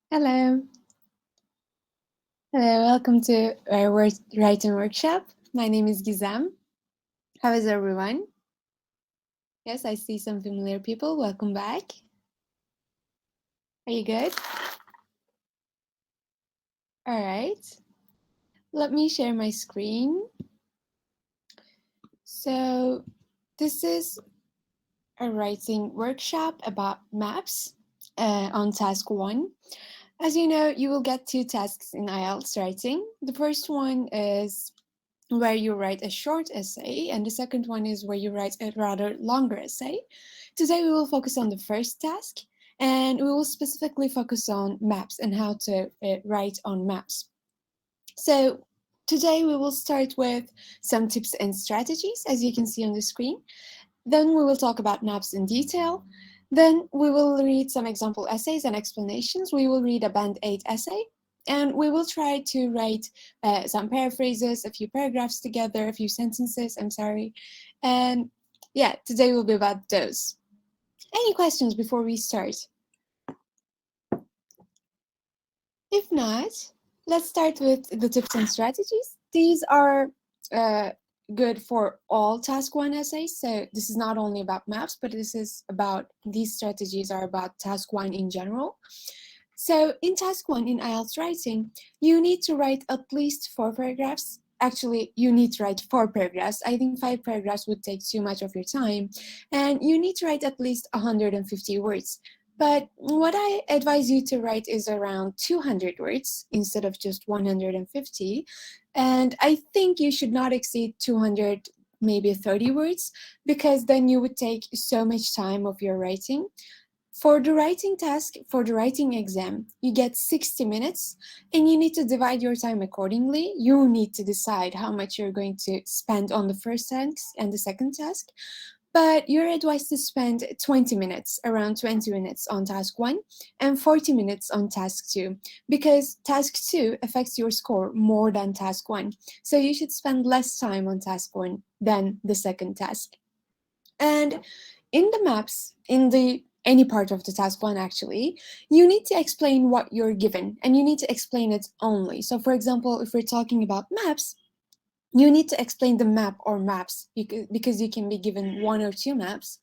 Hello. Hello, welcome to our writing workshop. My name is Gizem. How is everyone? Yes, I see some familiar people. Welcome back. Are you good? All right. Let me share my screen. So this is a writing workshop about maps on task 1. As you know, you will get 2 tasks in IELTS writing. The first one is where you write a short essay, and the second one is where you write a rather longer essay. Today we will focus on the first task, and we will specifically focus on maps and how to write on maps. So today we will start with some tips and strategies, as you can see on the screen. Then we will talk about maps in detail. Then we will read some example essays and explanations. We will read a Band 8 essay, and we will try to write some paraphrases, a few paragraphs together, a few sentences, I'm sorry. And yeah, today will be about those. Any questions before we start? If not, let's start with the tips and strategies. These are good for all task 1 essays. So this is not only about maps, but these strategies are about task 1 in general. So in task 1 in IELTS writing, you need to write at least 4 paragraphs. Actually, you need to write 4 paragraphs. I think 5 paragraphs would take too much of your time. And you need to write at least 150 words. But what I advise you to write is around 200 words instead of just 150. And I think you should not exceed 200, maybe 30 words, because then you would take so much time of your writing. For the writing task, for the writing exam, you get 60 minutes and you need to divide your time accordingly. You need to decide how much you're going to spend on the first task and the second task. But you're advised to spend 20 minutes, around 20 minutes on task 1 and 40 minutes on task 2, because task 2 affects your score more than task 1. So you should spend less time on task 1 than the second task. And in the maps, any part of the task 1 actually, you need to explain what you're given and you need to explain it only. So for example, if we're talking about maps, you need to explain the map or maps because you can be given 1 or 2 maps.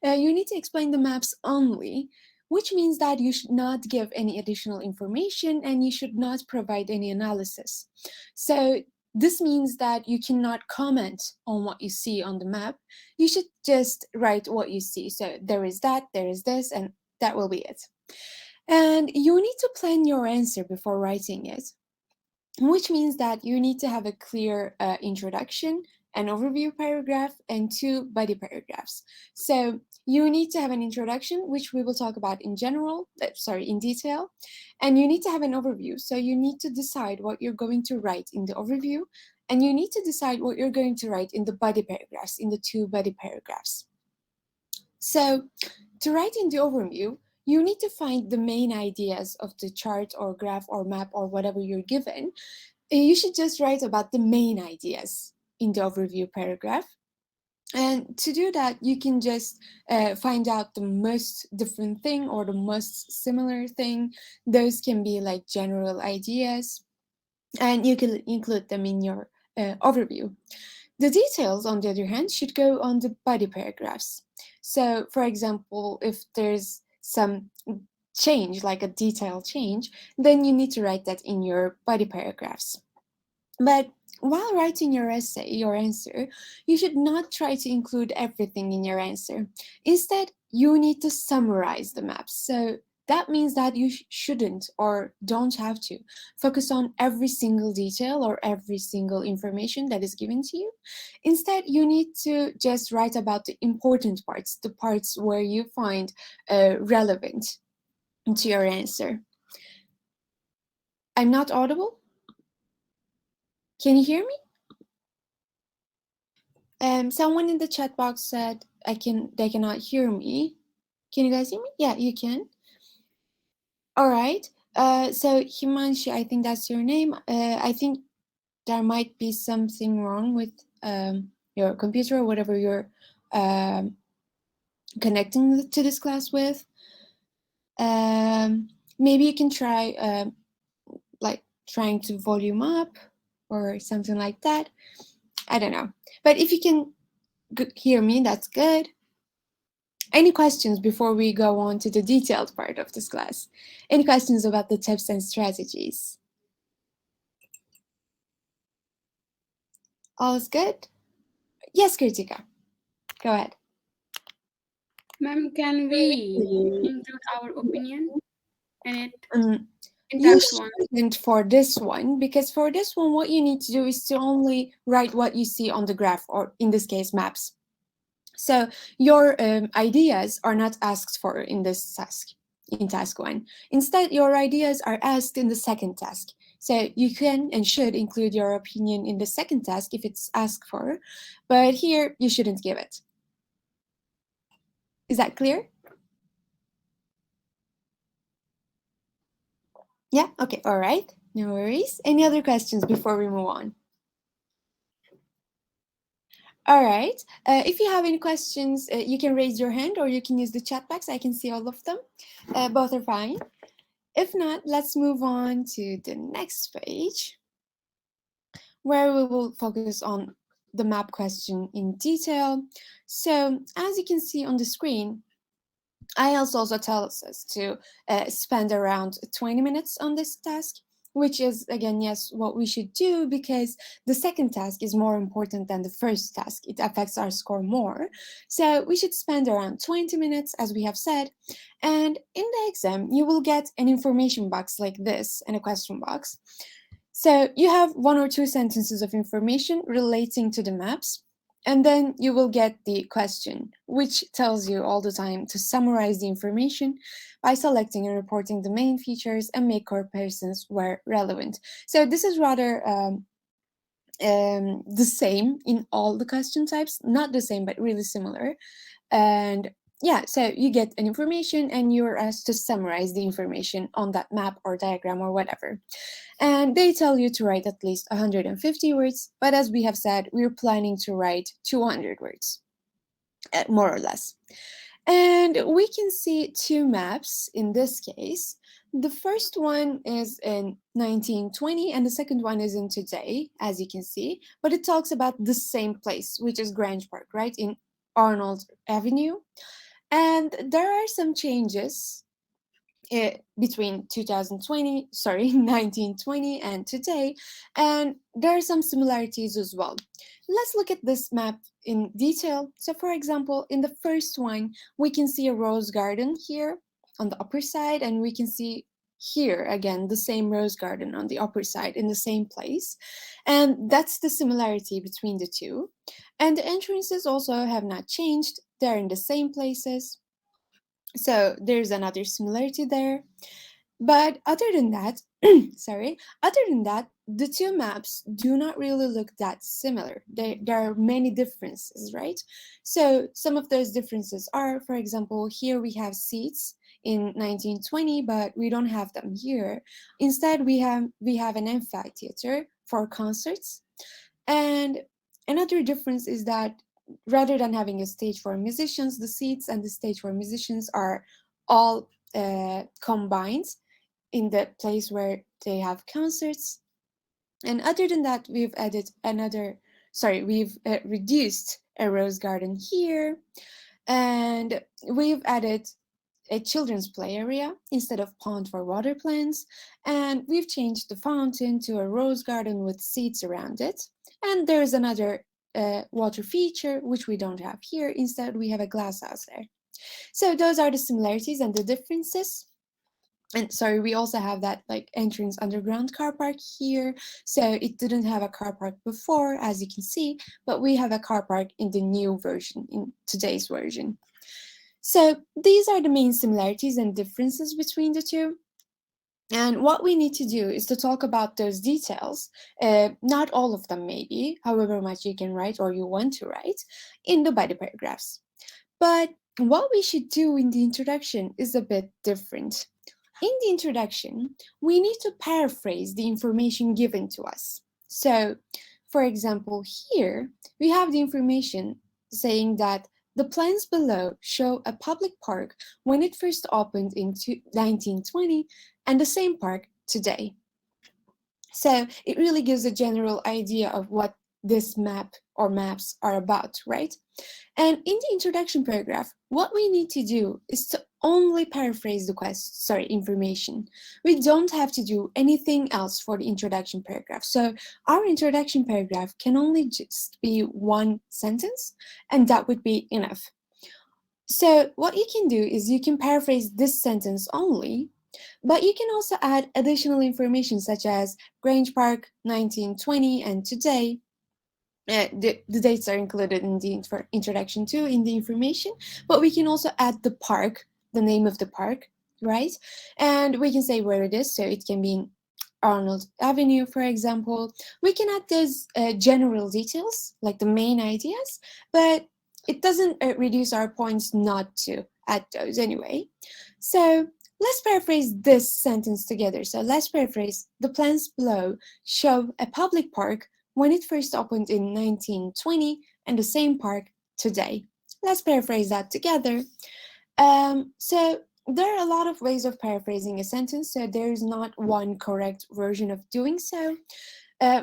You need to explain the maps only, which means that you should not give any additional information and you should not provide any analysis. So this means that you cannot comment on what you see on the map. You should just write what you see. So there is that, there is this, and that will be it. And you need to plan your answer before writing it, which means that you need to have a clear introduction, an overview paragraph, and 2 body paragraphs. So you need to have an introduction, which we will talk about in detail, and you need to have an overview. So you need to decide what you're going to write in the overview, and you need to decide what you're going to write in the body paragraphs, in the 2 body paragraphs. So to write in the overview, you need to find the main ideas of the chart or graph or map or whatever you're given. You should just write about the main ideas in the overview paragraph. And to do that, you can just find out the most different thing or the most similar thing. Those can be like general ideas, and you can include them in your overview. The details, on the other hand, should go on the body paragraphs. So, for example, if there's some change, like a detail change, then you need to write that in your body paragraphs. But while writing your essay, your answer, you should not try to include everything in your answer. Instead, you need to summarize the maps. So that means that you shouldn't or don't have to focus on every single detail or every single information that is given to you. Instead, you need to just write about the important parts, the parts where you find relevant to your answer. I'm not audible? Can you hear me? Someone in the chat box said they cannot hear me. Can you guys hear me? Yeah, you can. All right. So Himanshi, I think that's your name. I think there might be something wrong with your computer or whatever you're connecting to this class with. maybe you can try like trying to volume up or something like that. I don't know. But if you can hear me, that's good. Any questions before we go on to the detailed part of this class? Any questions about the tips and strategies? All is good? Yes, Kritika. Go ahead. Ma'am, can we include our opinion in it in You task one? shouldn't for this one, because for this one, what you need to do is to only write what you see on the graph, or in this case, maps. So your ideas are not asked for in this task, in task one. Instead, your ideas are asked in the second task. So you can and should include your opinion in the second task if it's asked for, but here you shouldn't give it. Is that clear? Yeah, okay, all right. No worries. Any other questions before we move on? All right. If you have any questions, you can raise your hand or you can use the chat box. I can see all of them. Both are fine. If not, let's move on to the next page, where we will focus on the map question in detail. So as you can see on the screen, IELTS also tells us to spend around 20 minutes on this task, which is, again, yes, what we should do, because the second task is more important than the first task. It affects our score more. So we should spend around 20 minutes, as we have said. And in the exam, you will get an information box like this and a question box. So you have one or two sentences of information relating to the maps. And then you will get the question, which tells you all the time to summarize the information by selecting and reporting the main features and make comparisons where relevant. So this is rather the same in all the question types, not the same, but really similar. And yeah, so you get an information and you're asked to summarize the information on that map or diagram or whatever. And they tell you to write at least 150 words, but as we have said, we're planning to write 200 words, more or less. And we can see two maps in this case. The first one is in 1920 and the second one is in today, as you can see, but it talks about the same place, which is Grange Park, right, in Arnold Avenue. And there are some changes between 1920 and today, and there are some similarities as well. Let's look at this map in detail. So for example, in the first one, we can see a rose garden here on the upper side, and we can see here again the same rose garden on the upper side in the same place, and that's the similarity between the two. And the entrances also have not changed, they're in the same places. So there's another similarity there. But other than that, other than that, the two maps do not really look that similar. There are many differences, right? So some of those differences are, for example, here we have seats in 1920, but we don't have them here. Instead, we have an amphitheater for concerts. And another difference is that rather than having a stage for musicians, the seats and the stage for musicians are all combined in the place where they have concerts. And other than that, we've reduced a rose garden here, and we've added a children's play area instead of pond for water plants, and we've changed the fountain to a rose garden with seats around it. And there's another water feature, which we don't have here. Instead, we have a glass house there. So those are the similarities and the differences. And sorry, we also have that like entrance underground car park here. So it didn't have a car park before, as you can see, but we have a car park in the new version, in today's version. So these are the main similarities and differences between the two. And what we need to do is to talk about those details, not all of them maybe, however much you can write or you want to write, in the body paragraphs. But what we should do in the introduction is a bit different. In the introduction, we need to paraphrase the information given to us. So, for example, here we have the information saying that The plans below show a public park when it first opened in 1920 and the same park today. So it really gives a general idea of what this map or maps are about, right? And in the introduction paragraph, what we need to do is to only paraphrase the information. We don't have to do anything else for the introduction paragraph. So our introduction paragraph can only just be one sentence, and that would be enough. So what you can do is you can paraphrase this sentence only, but you can also add additional information such as Grange Park 1920 and today. The dates are included in the introduction too in the information, but we can also add the park, the name of the park, right? And we can say where it is, so it can be in Arnold Avenue, for example. We can add those general details, like the main ideas, but it doesn't reduce our points not to add those anyway. So let's paraphrase this sentence together. So let's paraphrase: the plans below show a public park when it first opened in 1920 and the same park today. Let's paraphrase that together. So there are a lot of ways of paraphrasing a sentence, so there is not one correct version of doing so.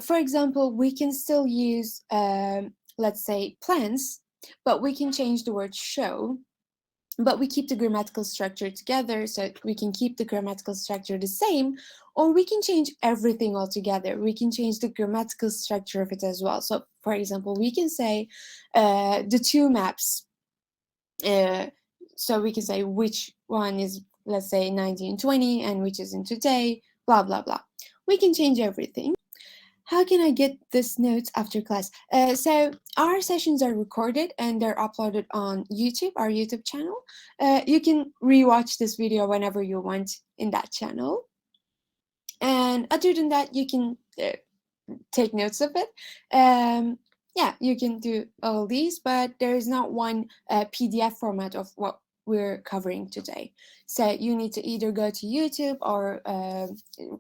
For example, we can still use, let's say, plans, but we can change the word show, but we keep the grammatical structure together, so we can keep the grammatical structure the same, or we can change everything altogether. We can change the grammatical structure of it as well. So, for example, we can say the two maps. So we can say which one is, let's say, 1920 and which is in today, blah, blah, blah. We can change everything. How can I get this notes after class? So our sessions are recorded and they're uploaded on YouTube, our YouTube channel. You can rewatch this video whenever you want in that channel. And other than that, you can take notes of it. Yeah, you can do all these, but there is not one PDF format of what we're covering today. So you need to either go to YouTube or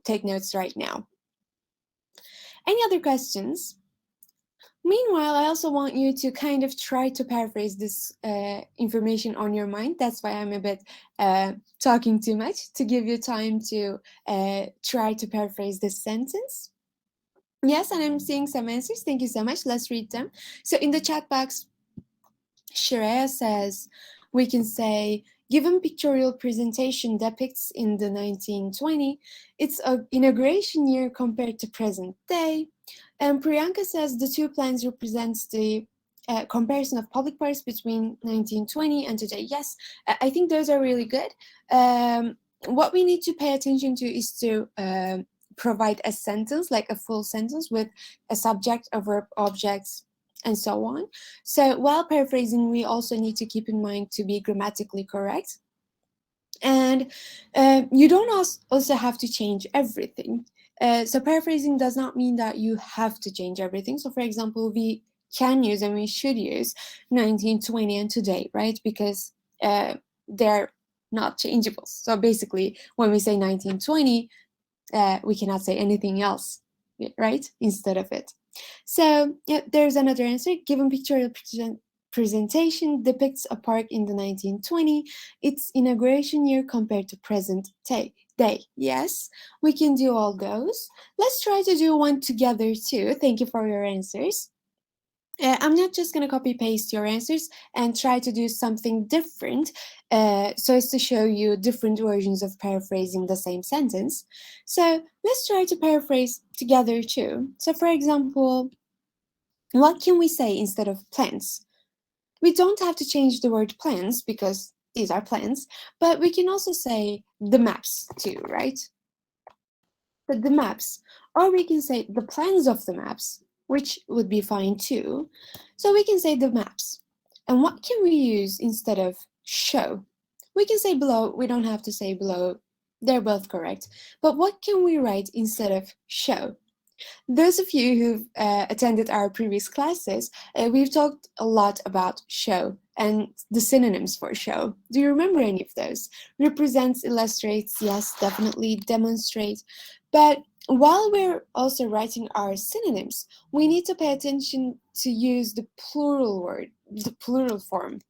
take notes right now. Any other questions? Meanwhile, I also want you to kind of try to paraphrase this information on your mind. That's why I'm a bit talking too much, to give you time to try to paraphrase this sentence. Yes, and I'm seeing some answers. Thank you so much. Let's read them. So in the chat box, Shreya says, we can say, given pictorial presentation depicts in the 1920, it's an inauguration year compared to present day. And Priyanka says the two plans represents the comparison of public parks between 1920 and today. Yes, I think those are really good. What we need to pay attention to is to provide a sentence, like a full sentence with a subject, a verb, objects, and so on. So while paraphrasing, we also need to keep in mind to be grammatically correct. And you don't also have to change everything. So paraphrasing does not mean that you have to change everything. So for example, we can use and we should use 1920 and today, right? Because they're not changeable. So basically, when we say 1920, we cannot say anything else, right, instead of it. So yeah, there's another answer. Given pictorial presentation depicts a park in the 1920, its inauguration year compared to present day. Yes, we can do all those. Let's try to do one together too. Thank you for your answers. I'm not just going to copy paste your answers and try to do something different so as to show you different versions of paraphrasing the same sentence. So let's try to paraphrase together too. So for example, what can we say instead of plans? We don't have to change the word plans because these are plans, but we can also say the maps too, right? But the maps, or we can say the plans of the maps, which would be fine too. So we can say the maps. And what can we use instead of show? We can say below, we don't have to say below, they're both correct. But what can we write instead of show? Those of you who've attended our previous classes, we've talked a lot about show and the synonyms for show. Do you remember any of those? Represents, illustrates, yes, definitely, demonstrate. But while we're also writing our synonyms, we need to pay attention to use the plural word, the plural form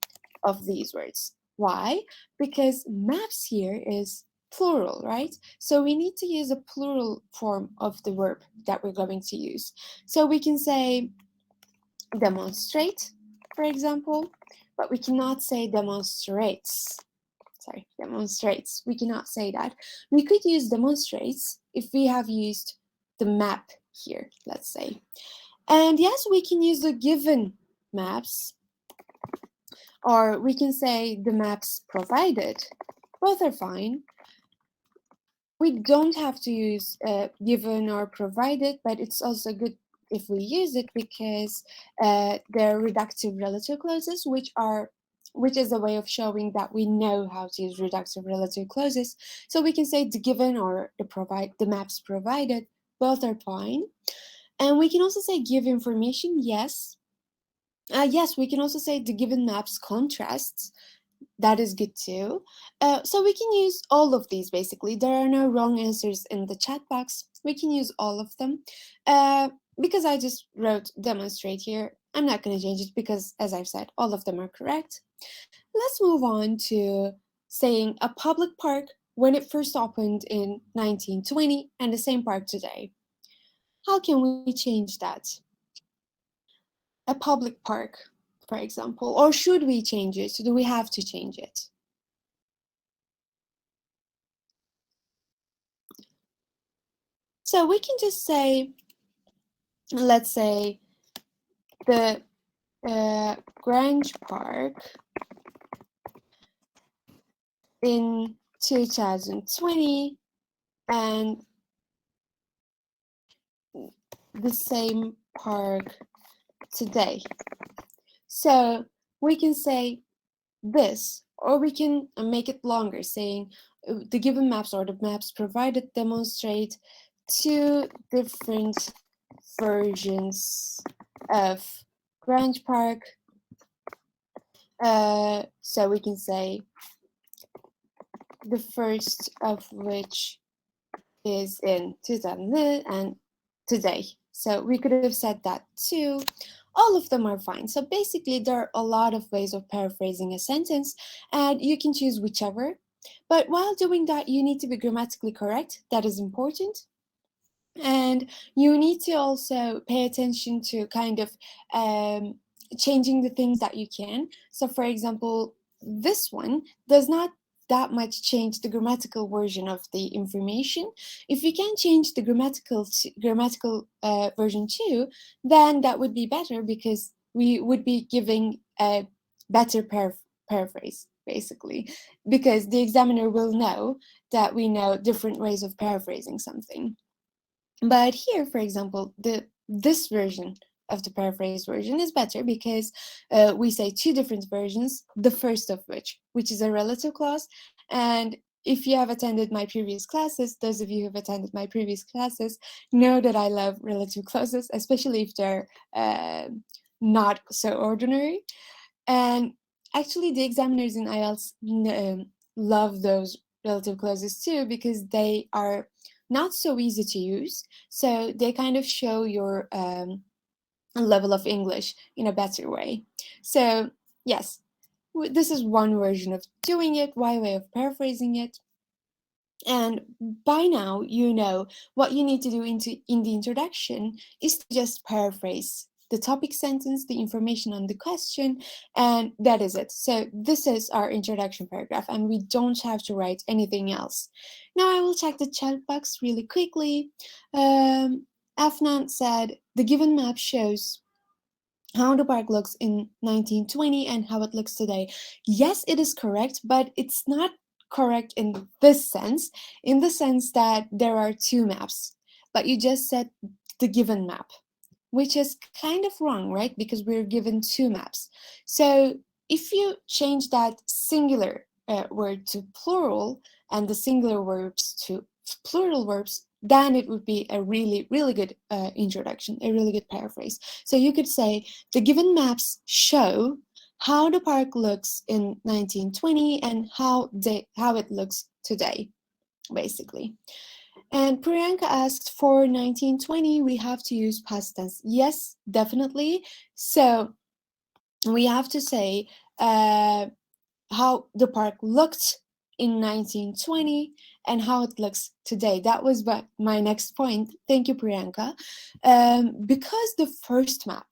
of these words. Why? Because maps here is plural, right? So we need to use a plural form of the verb that we're going to use. So we can say demonstrate, for example, but we cannot say demonstrates. Sorry, demonstrates. We cannot say that. We could use demonstrates if we have used the map here, let's say. And yes, we can use the given maps, or we can say the maps provided. Both are fine. We don't have to use given or provided, but it's also good if we use it because they're reductive relative clauses, which is a way of showing that we know how to use reductive relative clauses. So we can say the given or the maps provided. Both are fine. And we can also say give information. Yes. Yes, we can also say the given maps contrasts. That is good too. So we can use all of these basically. There are no wrong answers in the chat box. We can use all of them. Because I just wrote demonstrate here, I'm not going to change it because, as I've said, all of them are correct. Let's move on to saying a public park when it first opened in 1920 and the same park today. How can we change that? A public park, for example, or should we change it? Do we have to change it? So we can just say, let's say, the Grange Park in 2020 and the same park today. So we can say this, or we can make it longer, saying the given maps or the maps provided demonstrate two different versions of Grange Park. So we can say the first of which is in 2000 and today. So we could have said that too. All of them are fine. So basically, there are a lot of ways of paraphrasing a sentence, and you can choose whichever. But while doing that, you need to be grammatically correct. That is important. And you need to also pay attention to kind of changing the things that you can. So, for example, this one does not that much change the grammatical version of the information. If you can change the grammatical version too, then that would be better because we would be giving a better paraphrase basically, because the examiner will know that we know different ways of paraphrasing something. But here, for example, this version of the paraphrase version is better because we say two different versions, the first of which is a relative clause. And if you have attended my previous classes, those of you who have attended my previous classes know that I love relative clauses, especially if they're not so ordinary. And actually, the examiners in IELTS love those relative clauses too because they are not so easy to use. So they kind of show your level of English in a better way. So, yes, this is one version of doing it, one way of paraphrasing it. And by now, you know what you need to do in the introduction is to just paraphrase the topic sentence, the information on the question, and that is it. So this is our introduction paragraph, and we don't have to write anything else. Now I will check the chat box really quickly. Afnan said, the given map shows how the park looks in 1920 and how it looks today. Yes, it is correct, but it's not correct in this sense, in the sense that there are two maps, but you just said the given map, which is kind of wrong, right? Because we're given two maps. So if you change that singular word to plural and the singular verbs to plural verbs, then it would be a really, really good introduction, a really good paraphrase. So you could say, the given maps show how the park looks in 1920 and how it looks today, basically. And Priyanka asked, for 1920, we have to use past tense. Yes, definitely. So we have to say how the park looked in 1920 and how it looks today. That was my next point. Thank you, Priyanka. Because the first map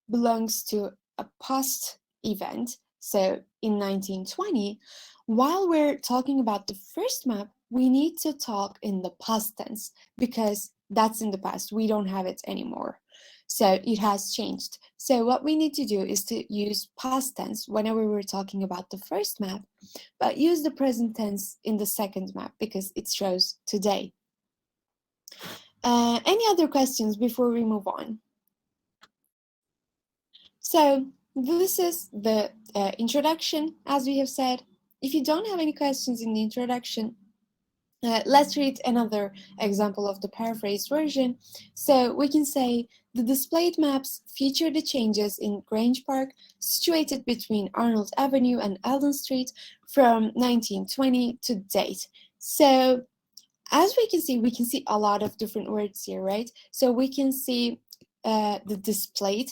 belongs to a past event, so in 1920, while we're talking about the first map, we need to talk in the past tense because that's in the past. We don't have it anymore. So it has changed. So what we need to do is to use past tense whenever we're talking about the first map, but use the present tense in the second map because it shows today. Any other questions before we move on? So this is the introduction, as we have said. If you don't have any questions in the introduction, let's read another example of the paraphrased version. So we can say, the displayed maps feature the changes in Grange Park, situated between Arnold Avenue and Eldon Street from 1920 to date. So as we can see a lot of different words here, right? So we can see the displayed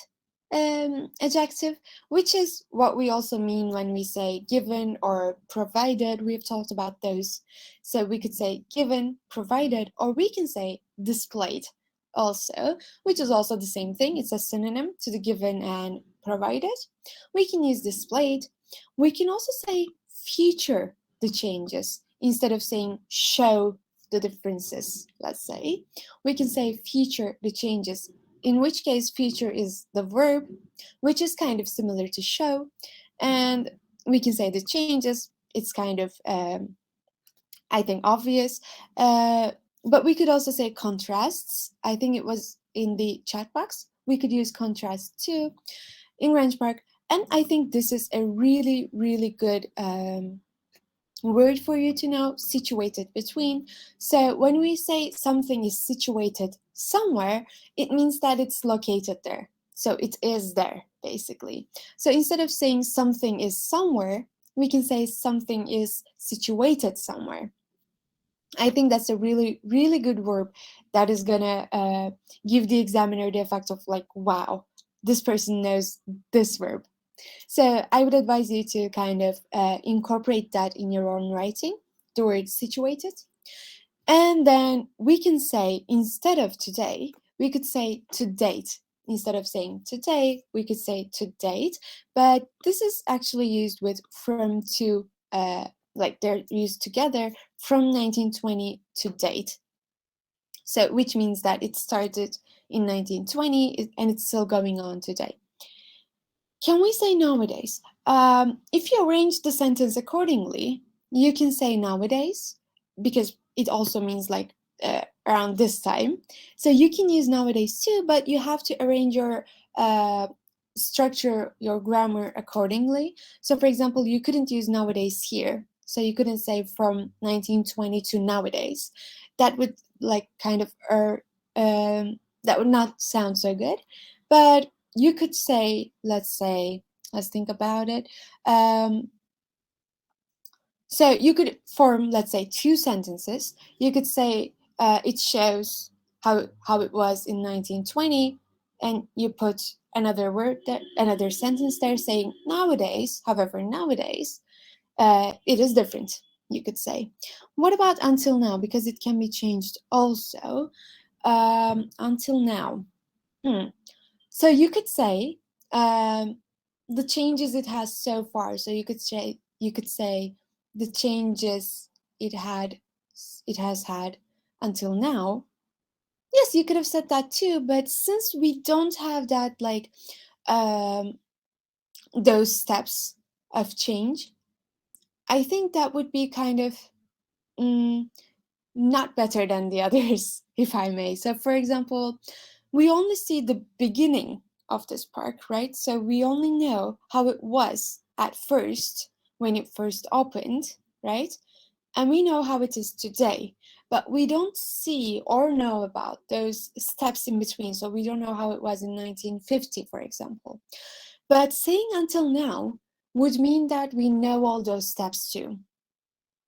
adjective, which is what we also mean when we say given or provided. We've talked about those. So we could say given, provided, or we can say displayed also, which is also the same thing. It's a synonym to the given and provided. We can use displayed. We can also say feature the changes instead of saying show the differences, let's say. We can say feature the changes, in which case feature is the verb, which is kind of similar to show. And we can say the changes, it's kind of, I think, obvious. But we could also say contrasts. I think it was in the chat box. We could use contrast too in Grange Park. And I think this is a really, really good word for you to know, situated between. So when we say something is situated somewhere, it means that it's located there. So it is there, basically. So instead of saying something is somewhere, we can say something is situated somewhere. I think that's a really, really good verb that is gonna give the examiner the effect of like, wow, this person knows this verb. So I would advise you to kind of incorporate that in your own writing, the word situated. And then we can say, instead of today, we could say to date. Instead of saying today, we could say to date. But this is actually used with from to, like they're used together from 1920 to date. So which means that it started in 1920 and it's still going on today. Can we say nowadays? If you arrange the sentence accordingly, you can say nowadays because it also means like around this time. So you can use nowadays too, but you have to arrange your structure, your grammar accordingly. So for example, you couldn't use nowadays here. So you couldn't say from 1920 to nowadays. That would like kind of that would not sound so good. But you could say, let's think about it. So you could form, let's say, two sentences. You could say it shows how it was in 1920, and you put another word there, another sentence there saying nowadays. However, nowadays it is different. You could say. What about until now? Because it can be changed also. Until now. So you could say the changes it has so far. So you could say the changes it has had until now. Yes, you could have said that too, but since we don't have that like those steps of change, I think that would be kind of not better than the others, if I may. So for example, we only see the beginning of this park, right? So we only know how it was at first when it first opened, right? And we know how it is today, but we don't see or know about those steps in between. So we don't know how it was in 1950, for example. But saying until now would mean that we know all those steps too.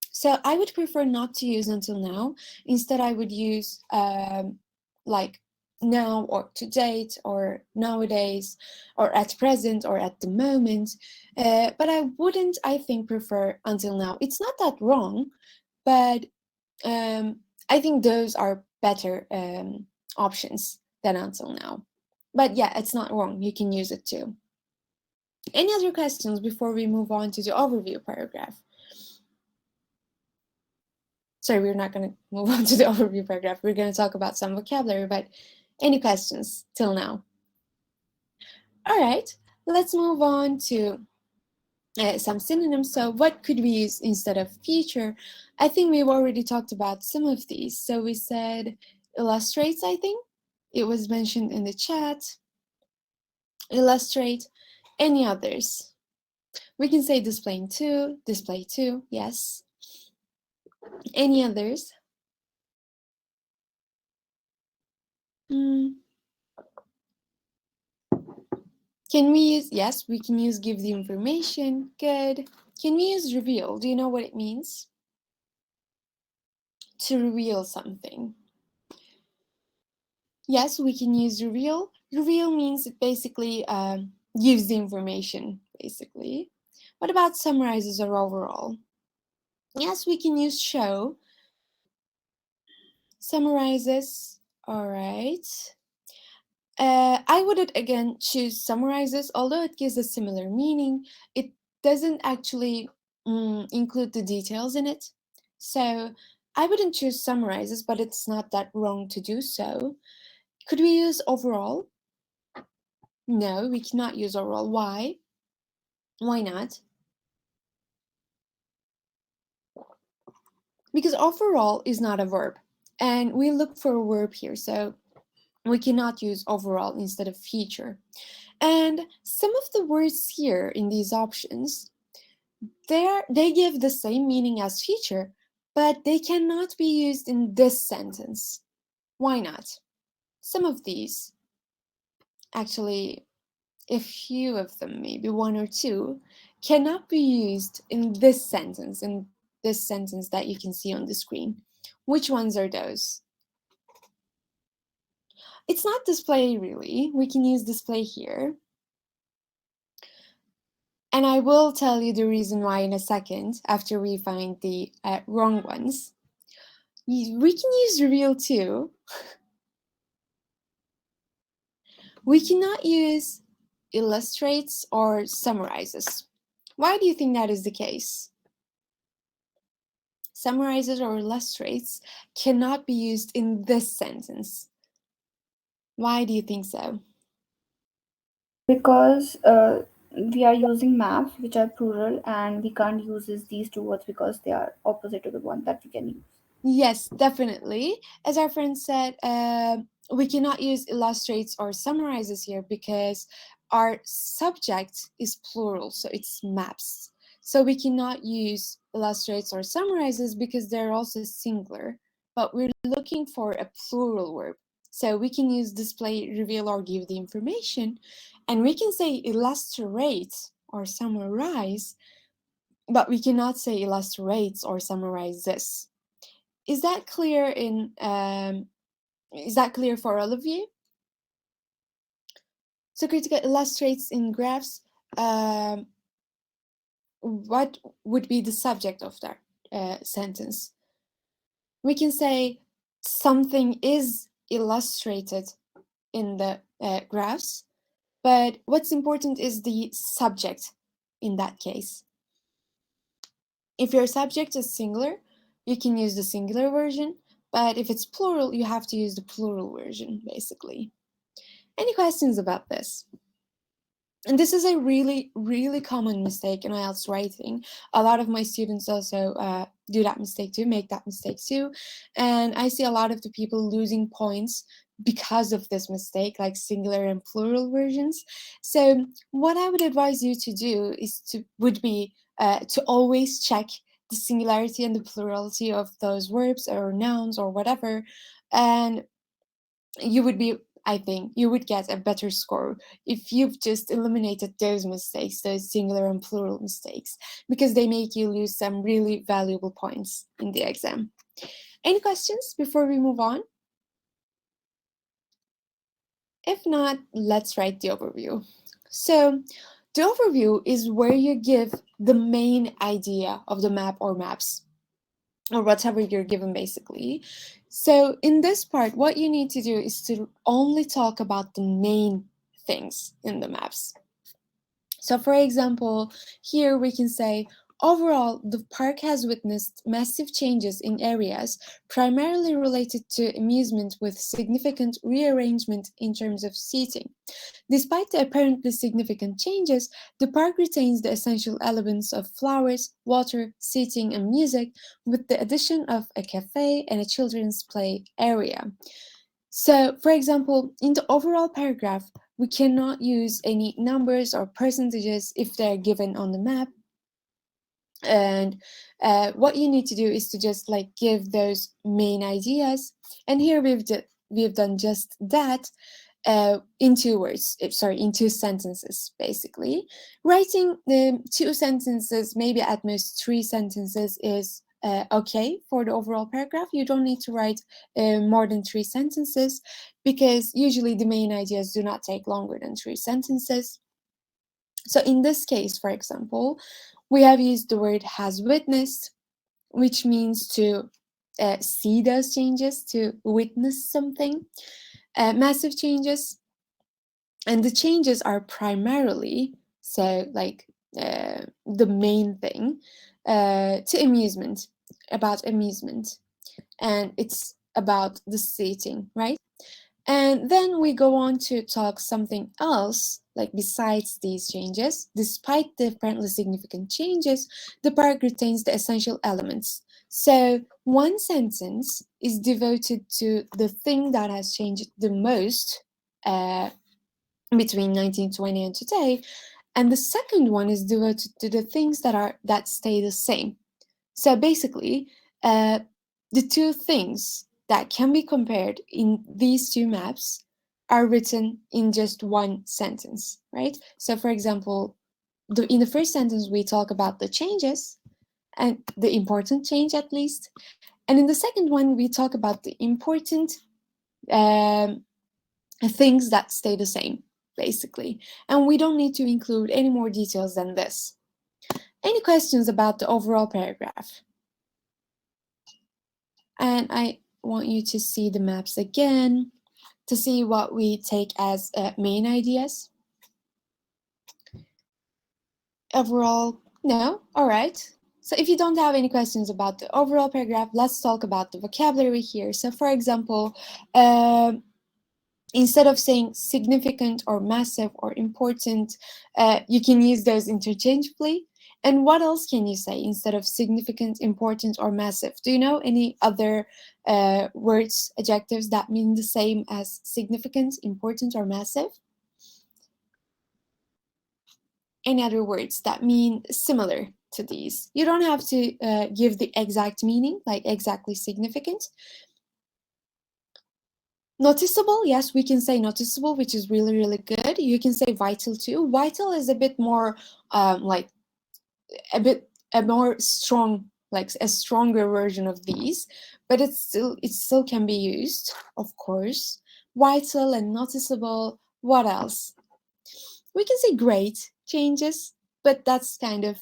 So I would prefer not to use until now. Instead, I would use like now or to date or nowadays or at present or at the moment. But I wouldn't, I think, prefer until now. It's not that wrong, but I think those are better options than until now. But yeah, it's not wrong. You can use it too. Any other questions before we move on to the overview paragraph? Sorry, we're not going to move on to the overview paragraph. We're going to talk about some vocabulary, but any questions till now? All right, let's move on to some synonyms. So what could we use instead of feature? I think we've already talked about some of these. So we said illustrates, I think. It was mentioned in the chat. Illustrate. Any others? We can say display too, yes. Any others? Can we use, yes, we can use give the information, good. Can we use reveal? Do you know what it means? To reveal something. Yes, we can use reveal. Reveal means it basically gives the information, basically. What about summarizes or overall? Yes, we can use show. Summarizes, all right. I would again choose summarizes, although it gives a similar meaning. It doesn't actually include the details in it. So I wouldn't choose summarizes, but it's not that wrong to do so. Could we use overall? No, we cannot use overall. Why? Why not? Because overall is not a verb. And we look for a verb here, so we cannot use overall instead of feature. And some of the words here in these options, they give the same meaning as feature, but they cannot be used in this sentence. Why not? Some of these, actually, a few of them, maybe one or two, cannot be used in this sentence that you can see on the screen. Which ones are those? It's not display, really. We can use display here. And I will tell you the reason why in a second, after we find the wrong ones. We can use reveal too. We cannot use illustrates or summarizes. Why do you think that is the case? Summarizes or illustrates cannot be used in this sentence. Why do you think so? Because we are using maps which are plural, and we can't use these two words because they are opposite to the one that we can use. Yes, definitely. As our friend said, we cannot use illustrates or summarizes here because our subject is plural, so it's maps. So we cannot use illustrates or summarizes because they're also singular, but we're looking for a plural verb. So we can use display, reveal, or give the information, and we can say illustrate or summarize, but we cannot say illustrates or summarizes. Is that clear is that clear for all of you? So Kritika illustrates in graphs. What would be the subject of that sentence? We can say something is illustrated in the graphs, but what's important is the subject in that case. If your subject is singular, you can use the singular version, but if it's plural, you have to use the plural version, basically. Any questions about this? And this is a really, really common mistake in IELTS writing. A lot of my students also do that mistake too, make that mistake too. And I see a lot of the people losing points because of this mistake, like singular and plural versions. So what I would advise you to do would be to always check the singularity and the plurality of those verbs or nouns or whatever. And you would be, I think, you would get a better score if you've just eliminated those mistakes, those singular and plural mistakes, because they make you lose some really valuable points in the exam. Any questions before we move on? If not, let's write the overview. So, the overview is where you give the main idea of the map or maps, or whatever you're given basically. So, in this part, what you need to do is to only talk about the main things in the maps. So, for example, here we can say, overall, the park has witnessed massive changes in areas primarily related to amusement with significant rearrangement in terms of seating. Despite the apparently significant changes, the park retains the essential elements of flowers, water, seating, and music, with the addition of a cafe and a children's play area. So, for example, in the overall paragraph, we cannot use any numbers or percentages if they're given on the map. And what you need to do is to just like give those main ideas. And here we've done just that in two words, sorry, in two sentences, basically. Writing two sentences, maybe at most three sentences, is okay for the overall paragraph. You don't need to write more than three sentences because usually the main ideas do not take longer than three sentences. So in this case, for example, we have used the word has witnessed, which means to see those changes, to witness something, massive changes. And the changes are primarily, so like the main thing, to amusement, about amusement. And it's about the seating, right? And then we go on to talk something else, like besides these changes. Despite the apparently significant changes, the park retains the essential elements. So one sentence is devoted to the thing that has changed the most between 1920 and today, and the second one is devoted to the things that stay the same. So basically, uh, the two things that can be compared in these two maps are written in just one sentence, right? So, for example, in the first sentence, we talk about the changes and the important change at least. And in the second one, we talk about the important um, things that stay the same, basically. And we don't need to include any more details than this. Any questions about the overall paragraph? And I want you to see the maps again to see what we take as main ideas. Overall, no? All right. So if you don't have any questions about the overall paragraph, let's talk about the vocabulary here. So for example, instead of saying significant or massive or important, you can use those interchangeably. And what else can you say instead of significant, important, or massive? Do you know any other words, adjectives that mean the same as significant, important, or massive? Any other words that mean similar to these? You don't have to give the exact meaning, like exactly significant. Noticeable, yes, we can say noticeable, which is really, really good. You can say vital too. Vital is a bit more like a more strong, like a stronger version of these, but it still can be used, of course. Vital and noticeable. What else? We can say great changes, but that's kind of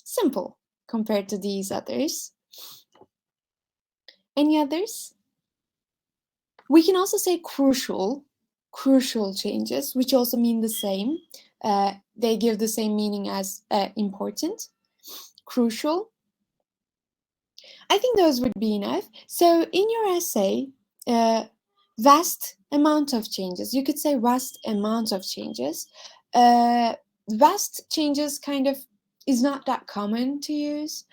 simple compared to these others. Any others? We can also say crucial changes, which also mean the same. They give the same meaning as important, crucial. I think those would be enough. So in your essay, vast amount of changes. You could say vast amount of changes. Vast changes kind of is not that common to use.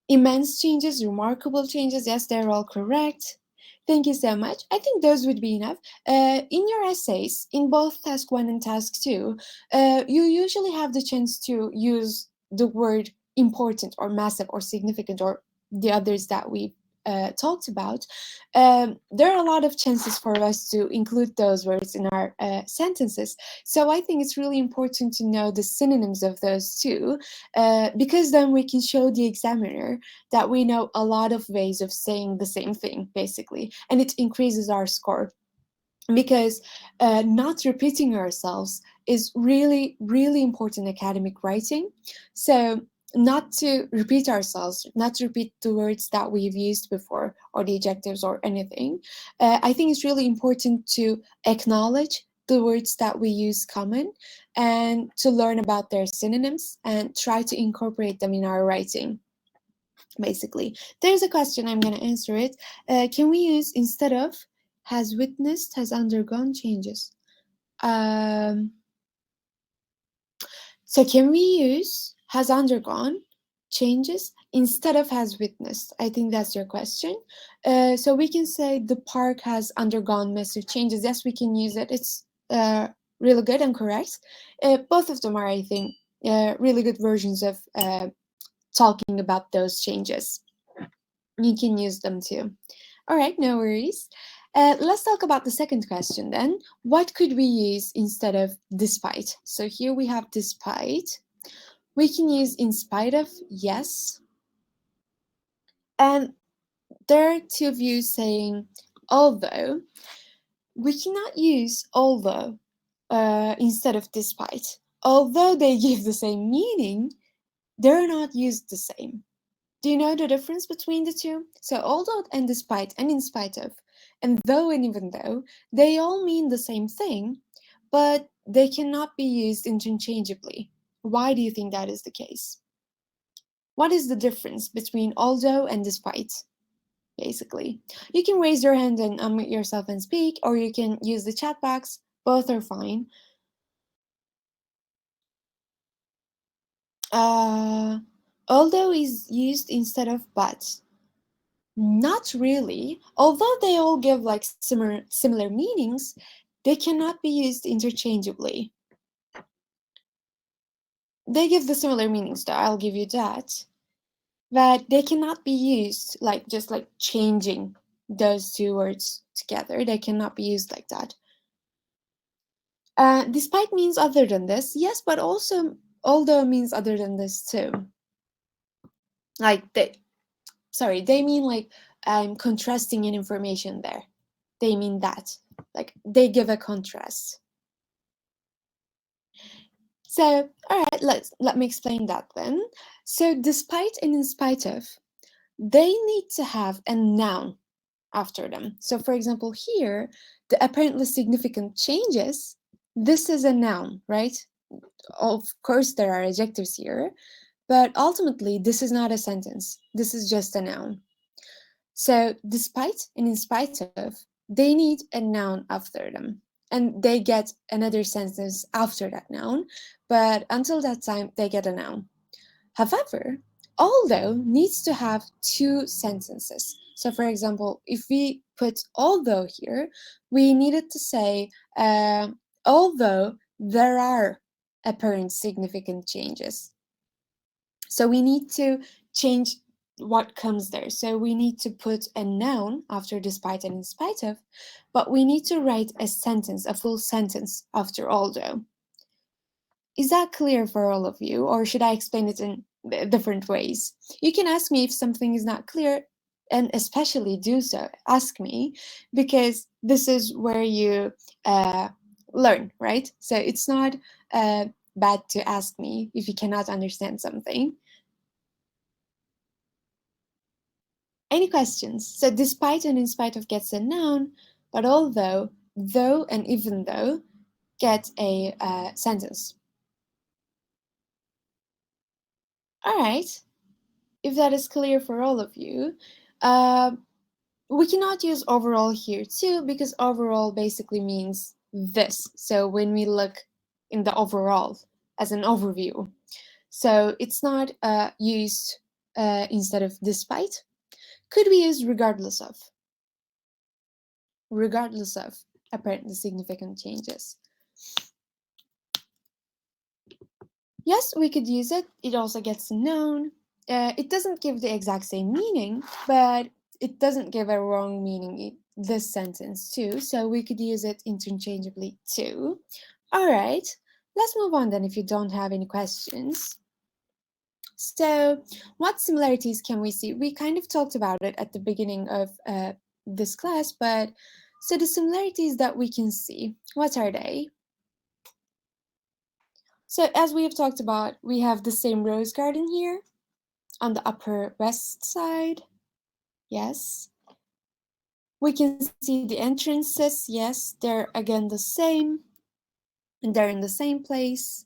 Immense changes, remarkable changes, yes, they're all correct. Thank you so much. I think those would be enough. In your essays, in both task 1 and task 2, you usually have the chance to use the word important or massive or significant or the others that we talked about. There are a lot of chances for us to include those words in our sentences. So I think it's really important to know the synonyms of those two, because then we can show the examiner that we know a lot of ways of saying the same thing, basically, and it increases our score. because not repeating ourselves is really, really important in academic writing. So not to repeat ourselves, not to repeat the words that we've used before or the adjectives or anything. I think it's really important to acknowledge the words that we use common and to learn about their synonyms and try to incorporate them in our writing. Basically, there's a question, I'm going to answer it. Can we use instead of has witnessed, has undergone changes? Um, so can we use has undergone changes instead of has witnessed? I think that's your question. So we can say the park has undergone massive changes. Yes, we can use it. It's really good and correct. Both of them are, I think, really good versions of talking about those changes. You can use them too. All right, no worries. Let's talk about the second question then. What could we use instead of despite? So here we have despite. We can use in spite of, yes. And there are two views saying although. We cannot use although instead of despite. Although they give the same meaning, they're not used the same. Do you know the difference between the two? So although and despite and in spite of and though and even though, they all mean the same thing, but they cannot be used interchangeably. Why do you think that is the case? What is the difference between although and despite, basically? You can raise your hand and unmute yourself and speak, or you can use the chat box. Both are fine. Uh, Although is used instead of but. Not really. Although they all give like similar meanings, they cannot be used interchangeably. They give the similar meanings though, I'll give you that. But they cannot be used like just like changing those two words together. They cannot be used like that. Despite means other than this, yes, but also although means other than this too. Like they mean like contrasting an information there. They mean that. Like they give a contrast. So, all right, let me explain that then. So, despite and in spite of, they need to have a noun after them. So, for example, here, the apparently significant changes, this is a noun, right? Of course, there are adjectives here, but ultimately, this is not a sentence. This is just a noun. So, despite and in spite of, they need a noun after them. And they get another sentence after that noun, but until that time, they get a noun. However, although needs to have two sentences. So, for example, if we put although here, we needed to say, although there are apparent significant changes. So we need to change what comes there. So we need to put a noun after despite and in spite of, but we need to write a sentence, a full sentence after although. Is that clear for all of you, or should I explain it in different ways? You can ask me if something is not clear, and especially do so. Ask me, because this is where you learn, right? So it's not bad to ask me if you cannot understand something. Any questions? So despite and in spite of gets a noun, but although, though, and even though get a sentence. All right, if that is clear for all of you. We cannot use overall here too, because overall basically means this. So when we look in the overall as an overview. So it's not used instead of despite. Could we use regardless of? Regardless of apparently significant changes. Yes, we could use it. It also gets a noun. It doesn't give the exact same meaning, but it doesn't give a wrong meaning in this sentence too, so we could use it interchangeably too. All right, let's move on then if you don't have any questions. So, what similarities can we see? We kind of talked about it at the beginning of this class, but So the similarities that we can see, what are they? So as we have talked about, we have the same rose garden here on the upper west side. Yes. We can see the entrances. Yes, they're again the same. And they're in the same place.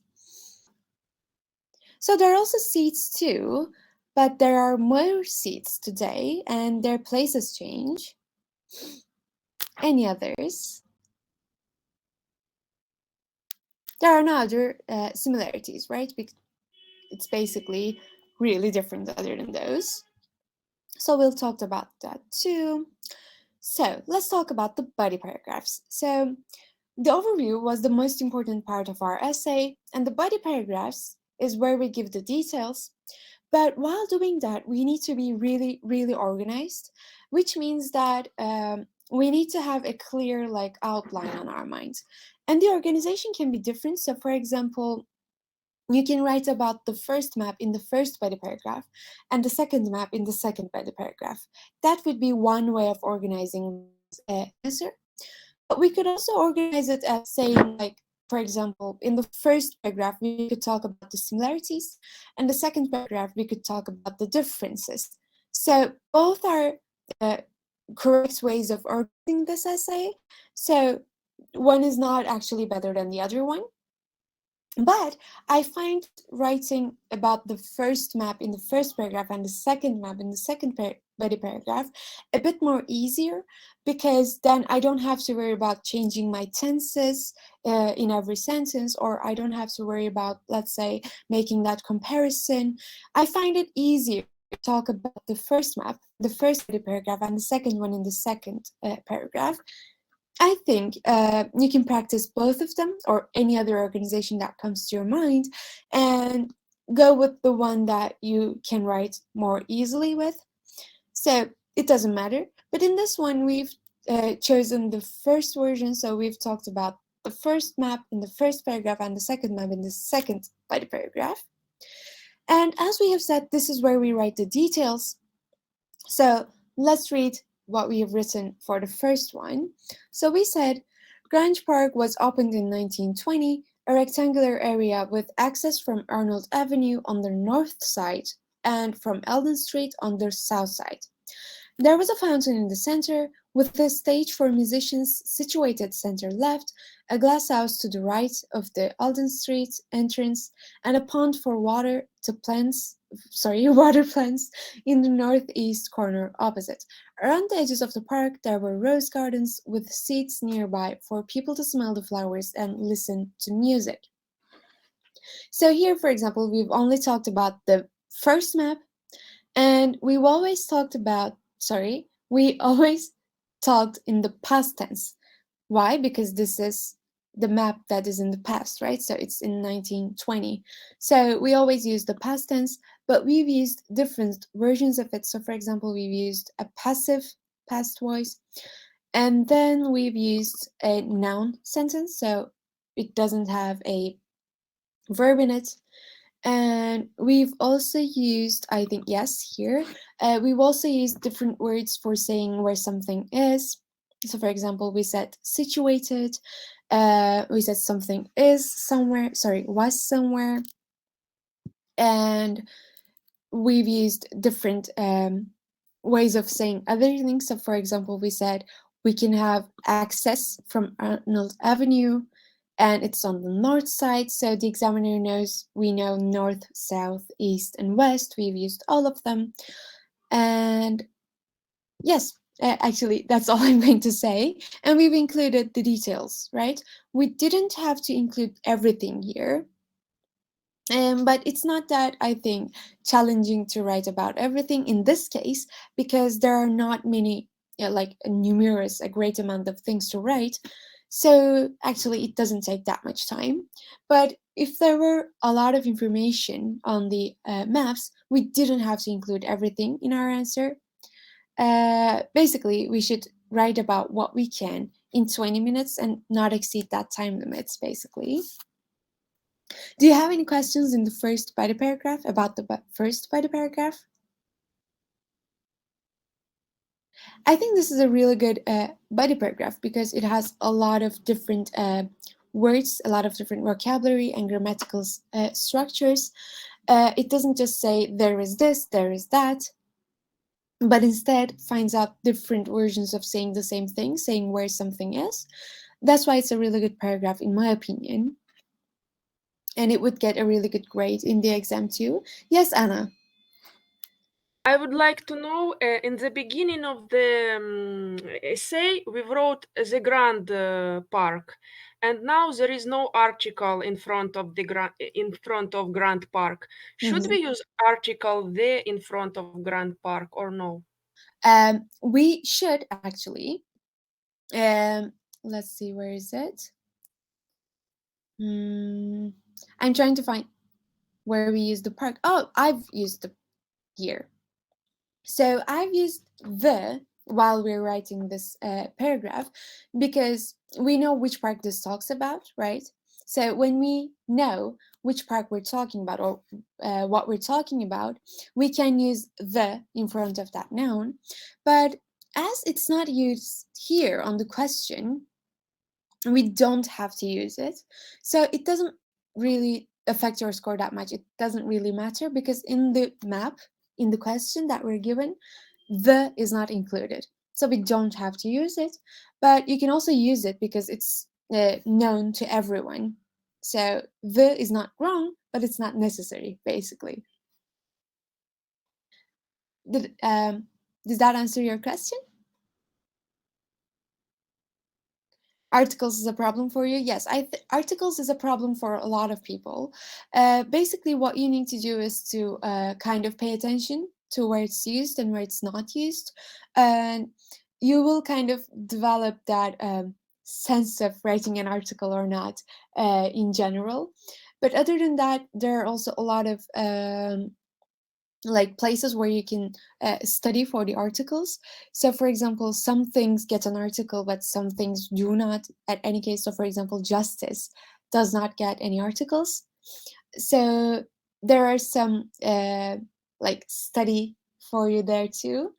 So there are also seats too, but there are more seats today and their places change. Any others? There are no other similarities, right? Because it's basically really different other than those. So we'll talk about that too. So let's talk about the body paragraphs. So the overview was the most important part of our essay, and the body paragraphs is where we give the details. But while doing that, we need to be really, really organized, which means that we need to have a clear outline on our minds. And the organization can be different. So, for example, you can write about the first map in the first body paragraph and the second map in the second body paragraph. That would be one way of organizing this answer. But we could also organize it as saying, for example, in the first paragraph, we could talk about the similarities, and the second paragraph, we could talk about the differences. So both are uh, correct ways of organizing this essay. So one is not actually better than the other one. But I find writing about the first map in the first paragraph and the second map in the second body paragraph a bit more easier, because then I don't have to worry about changing my tenses in every sentence, or I don't have to worry about, let's say, making that comparison. I find it easier to talk about the first map, the first body paragraph, and the second one in the second paragraph. I think you can practice both of them or any other organization that comes to your mind, and go with the one that you can write more easily with. So it doesn't matter. But in this one, we've chosen the first version. So we've talked about the first map in the first paragraph and the second map in the second body paragraph. And as we have said, this is where we write the details. So let's read what we have written for the first one. So we said, Grange Park was opened in 1920, a rectangular area with access from Arnold Avenue on the north side and from Eldon Street on the south side. There was a fountain in the center, with a stage for musicians situated center left, a glass house to the right of the Alden Street entrance, and a pond for water plants in the northeast corner opposite. Around the edges of the park, there were rose gardens with seats nearby for people to smell the flowers and listen to music. So here, for example, we've only talked about the first map, and we always talked in the past tense. Why? Because this is the map that is in the past, right? So it's in 1920. So we always use the past tense, but we've used different versions of it. So for example, we've used a passive past voice, and then we've used a noun sentence. So it doesn't have a verb in it. And we've also used, I think, yes, here, we've also used different words for saying where something is. So, for example, we said situated, we said something was somewhere, and we've used different ways of saying other things. So, for example, we said we can have access from Arnold Avenue, and it's on the north side, so the examiner knows we know north, south, east, and west. We've used all of them. And yes, actually, that's all I'm going to say. And we've included the details, right? We didn't have to include everything here. But it's not that, I think, challenging to write about everything in this case, because there are not many, a great amount of things to write. So actually, it doesn't take that much time. But if there were a lot of information on the maps, we didn't have to include everything in our answer. Basically, we should write about what we can in 20 minutes and not exceed that time limits, basically. Do you have any questions in the first body paragraph about the first body paragraph? I think this is a really good body paragraph because it has a lot of different words, a lot of different vocabulary and grammatical structures. It doesn't just say there is this, there is that, but instead finds out different versions of saying the same thing, saying where something is. That's why it's a really good paragraph, in my opinion. And it would get a really good grade in the exam too. Yes, Anna. I would like to know in the beginning of the essay, we wrote the Grand Park, and now there is no article in front of Grand Park. Should Mhm. we use article the in front of Grand Park or no? We should actually. Um, let's see, where is it? I'm trying to find where we use the park. Oh, I've used the here. So I've used the while we're writing this paragraph because we know which park this talks about, right? So when we know which park we're talking about or what we're talking about, we can use the in front of that noun. But as it's not used here on the question, we don't have to use it. So it doesn't really affect your score that much. It doesn't really matter because in the map, in the question that we're given, the is not included. So we don't have to use it, but you can also use it because it's known to everyone. So the is not wrong, but it's not necessary, basically. Did, um, does that answer your question? Articles is a problem for you? Yes, articles is a problem for a lot of people. Basically, what you need to do is to kind of pay attention to where it's used and where it's not used, and you will kind of develop that sense of writing an article or not in general. But other than that, there are also a lot of like places where you can study for the articles. So for example, some things get an article but some things do not at any case. So for example, justice does not get any articles. So there are some like study for you there too,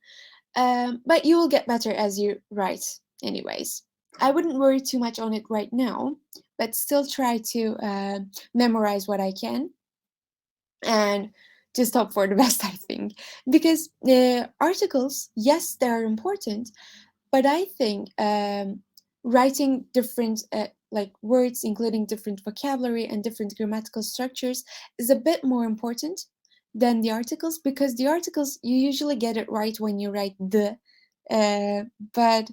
but you will get better as you write anyways. I wouldn't worry too much on it right now, but still try to memorize what I can and just hope for the best, I think. Because articles, yes, they are important, but I think writing different like words, including different vocabulary and different grammatical structures, is a bit more important than the articles because the articles you usually get it right when you write the, but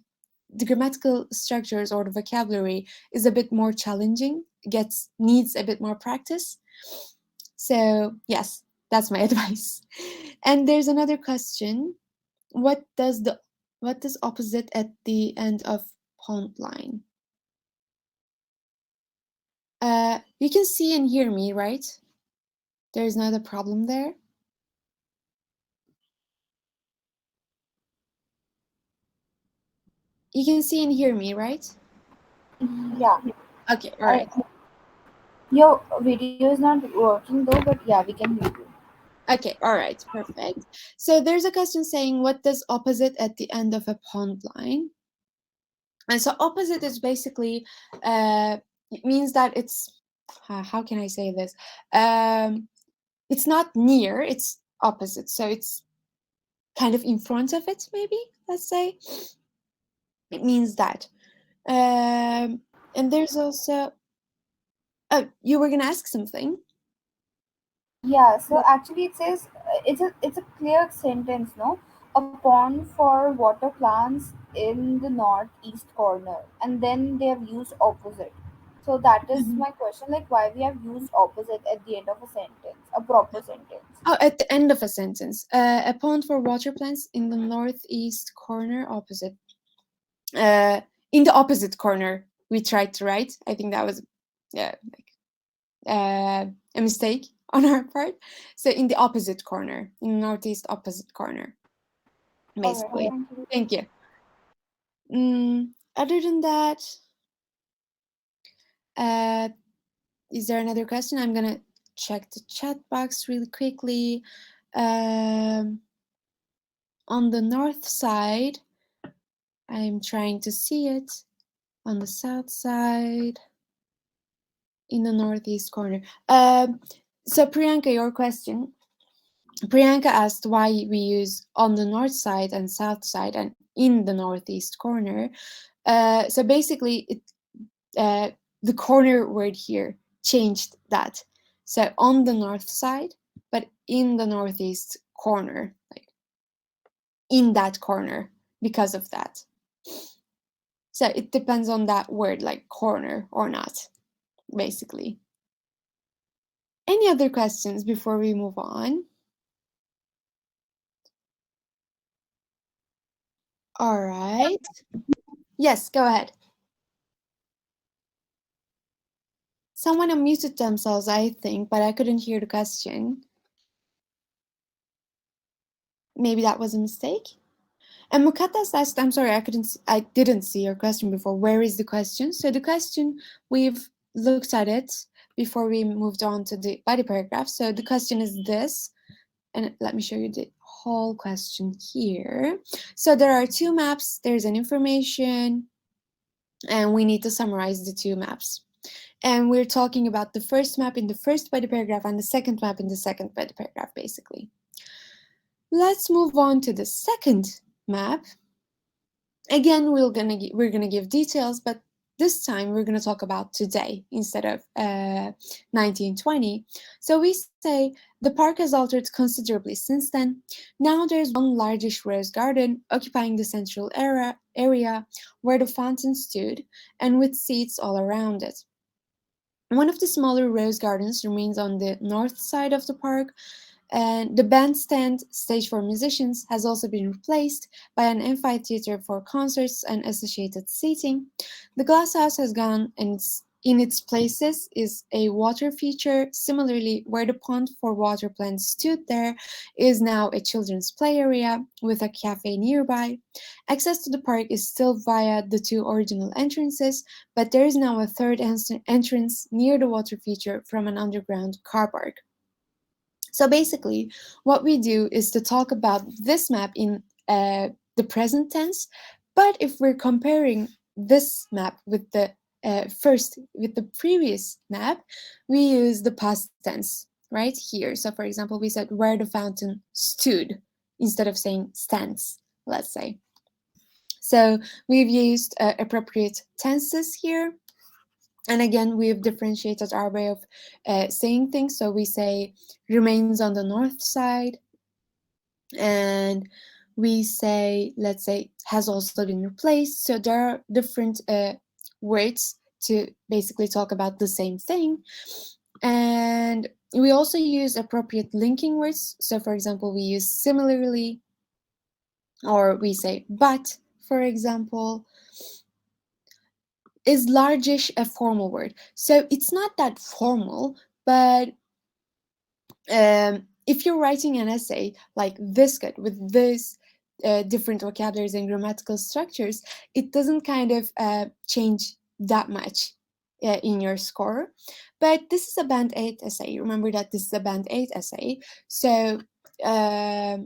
the grammatical structures or the vocabulary is a bit more challenging, gets needs a bit more practice. So, yes, that's my advice. And there's another question. What does the what does opposite at the end of pond line? You can see and hear me, right? There's not a problem there. You can see and hear me, right? Yeah. Okay, all right. Your video is not working though, but yeah, we can hear you. Okay, all right, perfect. So there's a question saying, what does opposite at the end of a pond line? And so opposite is basically, it means that it's, how can I say this? It's not near, it's opposite. So it's kind of in front of it, maybe, let's say. It means that. And there's also, oh, you were going to ask something? Yeah, so actually it says it's a clear sentence, no? A pond for water plants in the northeast corner, and then they have used opposite. So that is Mhm. my question, like why we have used opposite at the end of a sentence, a proper sentence. Oh, at the end of a sentence. A pond for water plants in the northeast corner opposite. Uh, in the opposite corner, we tried to write. I think that was yeah, a mistake on our part. So in the opposite corner, in the northeast opposite corner, All right, basically. thank you. Thank you. Other than that, uh, is there another question? I'm gonna check the chat box really quickly. Um, on the north side, I'm trying to see it on the south side, in the northeast corner. So Priyanka, your question. Priyanka asked why we use on the north side and south side and in the northeast corner. So basically, uh, the corner word here changed that. So on the north side, but in the northeast corner, like in that corner because of that. So it depends on that word, like corner or not, basically. Any other questions before we move on? All right. Yes, go ahead. Someone unmuted themselves, I think, but I couldn't hear the question. Maybe that was a mistake. And Mukatas asked, I'm sorry, I didn't see your question before. Where is the question? So the question, we've looked at it before we moved on to the body paragraph. So the question is this, and let me show you the whole question here. So there are two maps, there's an information, and we need to summarize the two maps. And we're talking about the first map in the first body paragraph and the second map in the second body paragraph, basically. Let's move on to the second map. Again, we're gonna give details, but this time we're gonna talk about today instead of 1920. So we say the park has altered considerably since then. Now there's one largish rose garden occupying the central area where the fountain stood, and with seats all around it. One of the smaller rose gardens remains on the north side of the park, and the bandstand, stage for musicians, has also been replaced by an amphitheater for concerts and associated seating. The glass house has gone, and in its places is a water feature. Similarly, where the pond for water plants stood there is now a children's play area with a cafe nearby. Access to the park is still via the two original entrances, but there is now a third entrance near the water feature from an underground car park. So basically, what we do is to talk about this map in the present tense, but if we're comparing this map with the with the previous map, we use the past tense right here. So for example, we said where the fountain stood instead of saying stands, let's say. So we've used appropriate tenses here. And again, we've differentiated our way of saying things. So we say remains on the north side, and we say, let's say, has also been replaced. So there are different words to basically talk about the same thing. And we also use appropriate linking words. So for example, we use similarly, or we say but, for example. Is largish a formal word? So it's not that formal, but if you're writing an essay like this good with this different vocabularies and grammatical structures, it doesn't kind of change that much in your score. But this is a band 8 essay. Remember that this is a band 8 essay. So how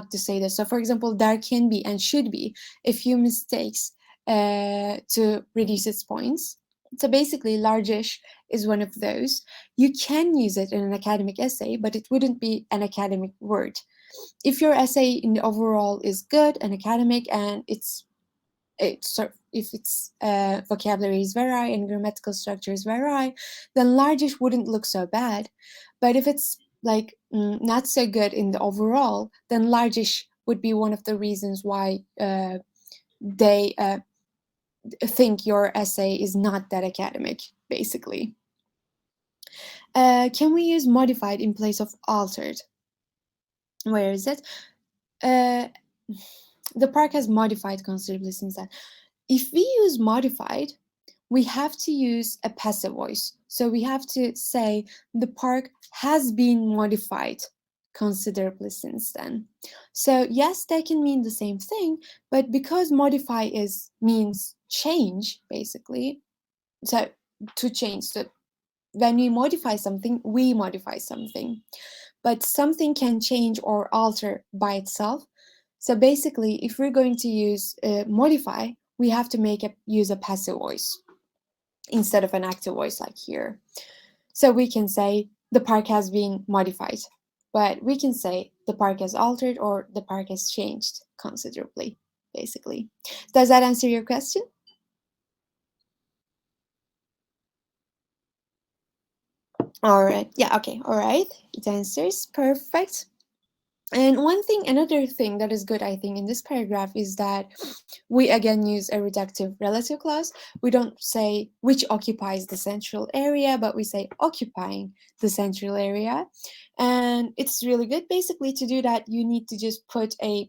to say this? So for example, there can be and should be a few mistakes to reduce its points. So basically, largish is one of those. You can use it in an academic essay, but it wouldn't be an academic word. If your essay in the overall is good and academic, and if its vocabulary is very high and grammatical structure is very high, then largish wouldn't look so bad. But if it's like not so good in the overall, then largish would be one of the reasons why they think your essay is not that academic, basically. Can we use modified in place of altered? Where is it? Uh, the park has modified considerably since then. If we use modified, we have to use a passive voice. So we have to say the park has been modified considerably since then. So yes, they can mean the same thing, but because modify means change, basically. So to change. So when we modify something, we modify something. But something can change or alter by itself. So basically, if we're going to use modify, we have to use a passive voice instead of an active voice like here. So we can say the park has been modified, but we can say the park has altered or the park has changed considerably, basically. Does that answer your question? All right. Yeah, okay. All right. It answers. Perfect. And another thing that is good, I think, in this paragraph is that we again use a reductive relative clause. We don't say which occupies the central area, but we say occupying the central area. And it's really good. Basically, to do that, you need to just put a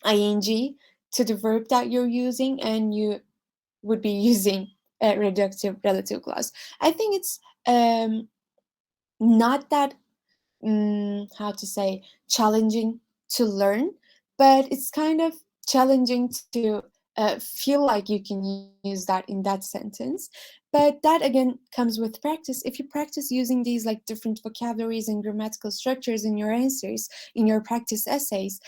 ing to the verb that you're using, and you would be using a reductive relative clause. I think it's not that how to say challenging to learn, but it's kind of challenging to feel like you can use that in that sentence. But that again comes with practice. If you practice using these like different vocabularies and grammatical structures in your answers, in your practice essays,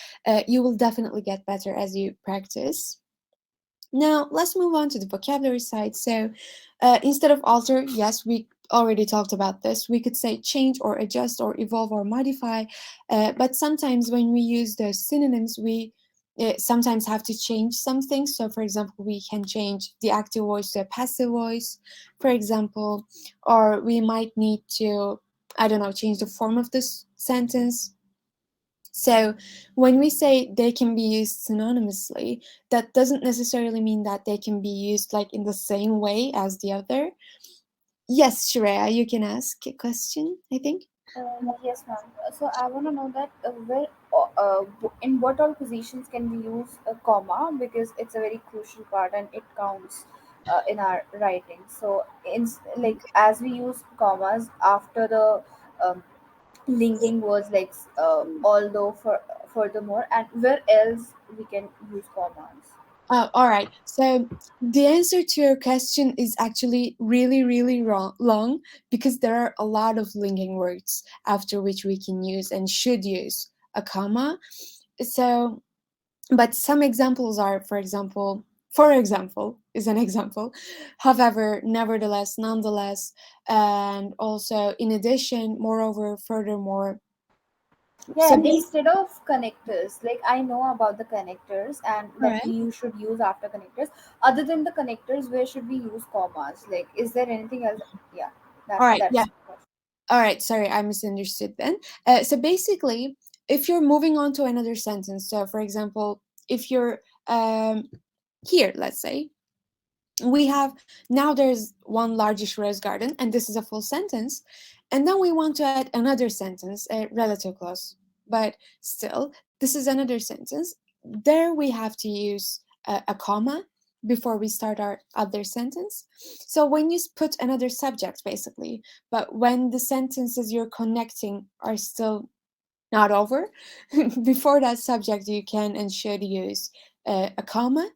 you will definitely get better as you practice. Now, let's move on to the vocabulary side. So, instead of alter, yes, we already talked about this. We could say change or adjust or evolve or modify. But sometimes when we use those synonyms, we sometimes have to change something. So, for example, we can change the active voice to a passive voice, for example, or we might need to, I don't know, change the form of this sentence. So, when we say they can be used synonymously, that doesn't necessarily mean that they can be used like in the same way as the other. Yes, Shreya, you can ask a question, I think. Yes, ma'am. So I want to know that in what all positions can we use a comma, because it's a very crucial part and it counts in our writing. So in like as we use commas after the um, linking words like although, for furthermore, and where else we can use commas. All right. So the answer to your question is actually really, really long because there are a lot of linking words after which we can use and should use a comma. So but some examples are, for example is an example, however, nevertheless, nonetheless, and also in addition, moreover, furthermore. Yeah, So and instead of connectors, like I know about the connectors and all that right, you should use after connectors. Other than the connectors, where should we use commas? Like, is there anything else? Yeah, all right, yeah, that's all right, sorry, I misunderstood then. So basically, if you're moving on to another sentence, so for example, if you're um, here, let's say we have, now there's one largish rose garden and this is a full sentence, and then we want to add another sentence, a relative clause, but still this is another sentence. There we have to use a comma before we start our other sentence. So when you put another subject basically, but when the sentences you're connecting are still not over, before that subject you can and should use a comma.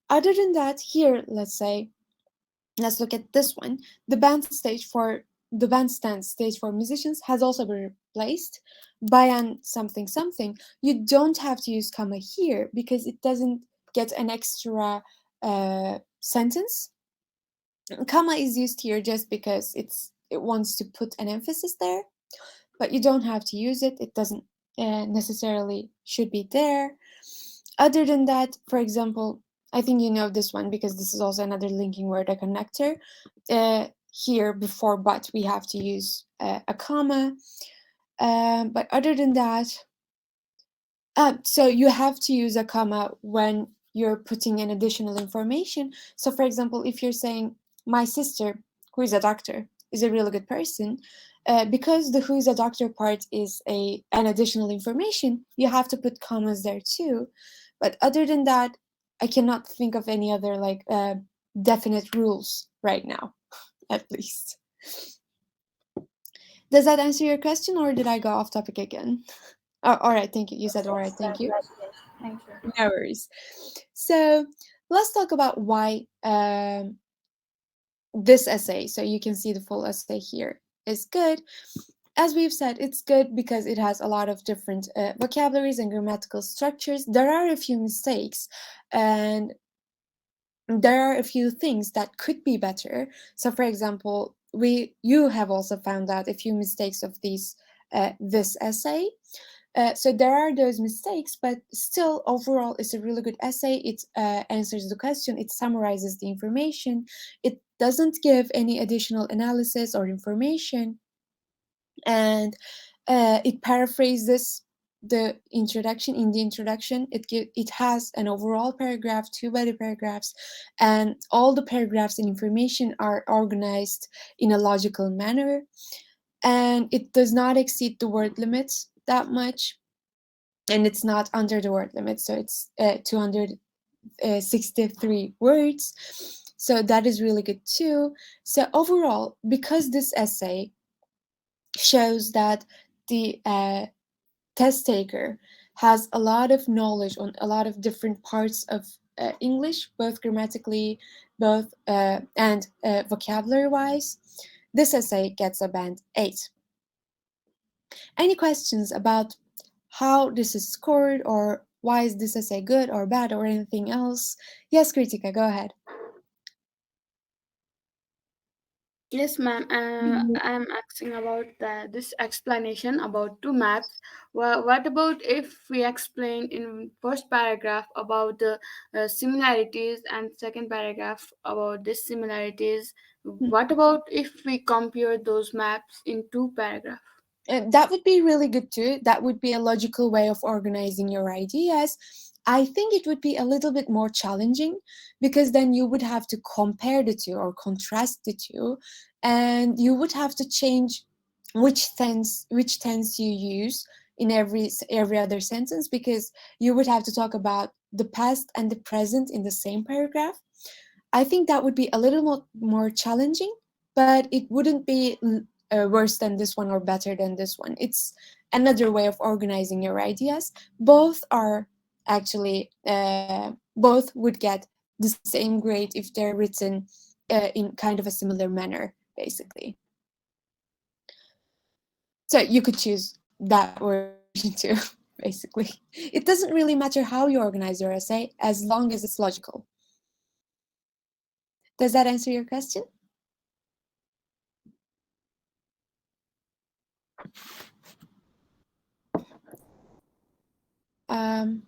Other than that, here, let's look at this one. The bandstand stage for musicians has also been replaced by an something something. You don't have to use comma here because it doesn't get an extra sentence. Comma is used here just because it wants to put an emphasis there, but you don't have to use it. It doesn't necessarily should be there. Other than that, for example, I think you know this one because this is also another linking word, a connector. Here before but we have to use a comma. But other than that, so you have to use a comma when you're putting in additional information. So, for example, if you're saying, my sister, who is a doctor, is a really good person, because the who is a doctor part is an additional information, you have to put commas there too. But other than that, I cannot think of any other like definite rules right now, at least. Does that answer your question, or did I go off topic again? Oh, all right, thank you. You said all right, thank you. Thank you. No worries. So let's talk about why this essay, so you can see the full essay here, is good. as we've said, it's good because it has a lot of different vocabularies and grammatical structures. There are a few mistakes, and there are a few things that could be better. So, for example, you have also found out a few mistakes of this essay. So there are those mistakes, but still, overall, it's a really good essay. It answers the question, it summarizes the information, it doesn't give any additional analysis or information, and it paraphrases the introduction. In the introduction, it has an overall paragraph, two body paragraphs, and all the paragraphs and information are organized in a logical manner, and it does not exceed the word limits that much, and it's not under the word limit, so it's 263 words, so that is really good too. So overall, because this essay shows that the test taker has a lot of knowledge on a lot of different parts of English, both grammatically, both and vocabulary wise, this essay gets a band 8. Any questions about how this is scored, or why is this essay good or bad or anything else? Yes, Kritika, go ahead. Yes, ma'am. I'm asking about this explanation about two maps. What about if we explain in first paragraph about the similarities and second paragraph about dissimilarities? What about if we compare those maps in two paragraphs? That would be really good too. That would be a logical way of organizing your ideas. I think it would be a little bit more challenging because then you would have to compare the two or contrast the two, and you would have to change which tense you use in every other sentence, because you would have to talk about the past and the present in the same paragraph. I think that would be a little more challenging, but it wouldn't be worse than this one or better than this one. It's another way of organizing your ideas. Both are actually, both would get the same grade if they're written in kind of a similar manner, basically. So you could choose that version too, basically. It doesn't really matter how you organize your essay as long as it's logical. Does that answer your question? Um,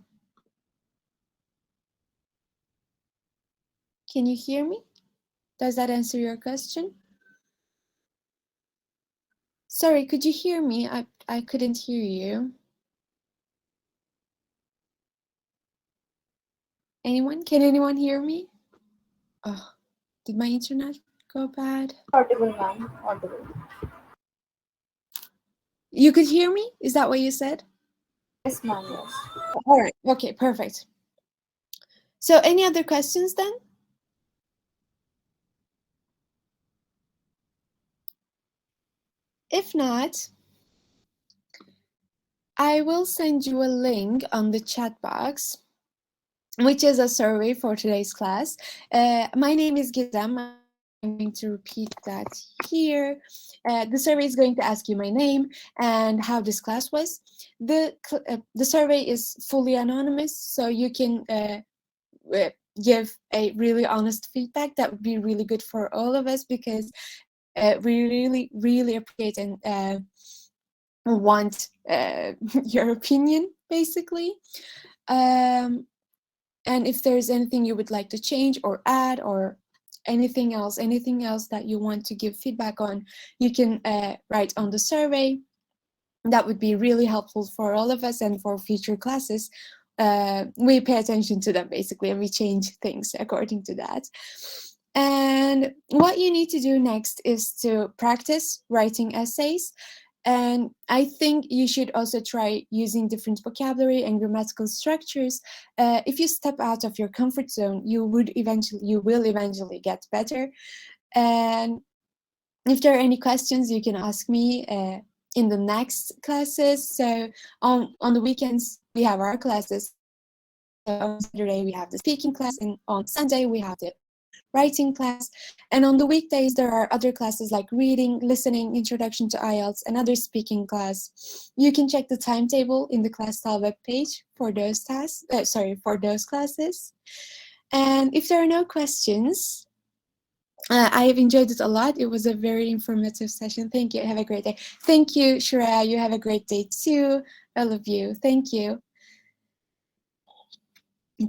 can you hear me? Does that answer your question? Sorry, could you hear me? I couldn't hear you. Anyone? Can anyone hear me? Oh, did my internet go bad? Audible, ma'am. Audible. You could hear me? Is that what you said? Yes, ma'am. Yes. All right. Okay, perfect. So any other questions then? If not, I will send you a link on the chat box, which is a survey for today's class. My name is Gizem. I'm going to repeat that here. The survey is going to ask you my name and how this class was. The survey is fully anonymous, so you can give a really honest feedback. That would be really good for all of us, because we really appreciate and want your opinion, basically. And if there's anything you would like to change or add, or anything else that you want to give feedback on, you can write on the survey. That would be really helpful for all of us, and for future classes. We pay attention to them, basically, and we change things according to that. And what you need to do next is to practice writing essays. And I think you should also try using different vocabulary and grammatical structures. If you step out of your comfort zone, you will eventually get better. And if there are any questions, you can ask me in the next classes. So on the weekends, we have our classes. So on Saturday, we have the speaking class, and on Sunday, we have the writing class. And on the weekdays, there are other classes like reading, listening, introduction to IELTS, and other speaking class. You can check the timetable in the Clasital webpage for those tasks. For those classes. And if there are no questions, I have enjoyed it a lot. It was a very informative session. Thank you. Have a great day. Thank you, Shreya. You have a great day too. All of you. Thank you.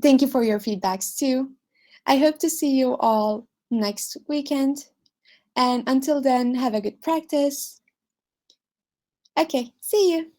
Thank you for your feedbacks too. I hope to see you all next weekend. And until then, have a good practice. Okay, see you.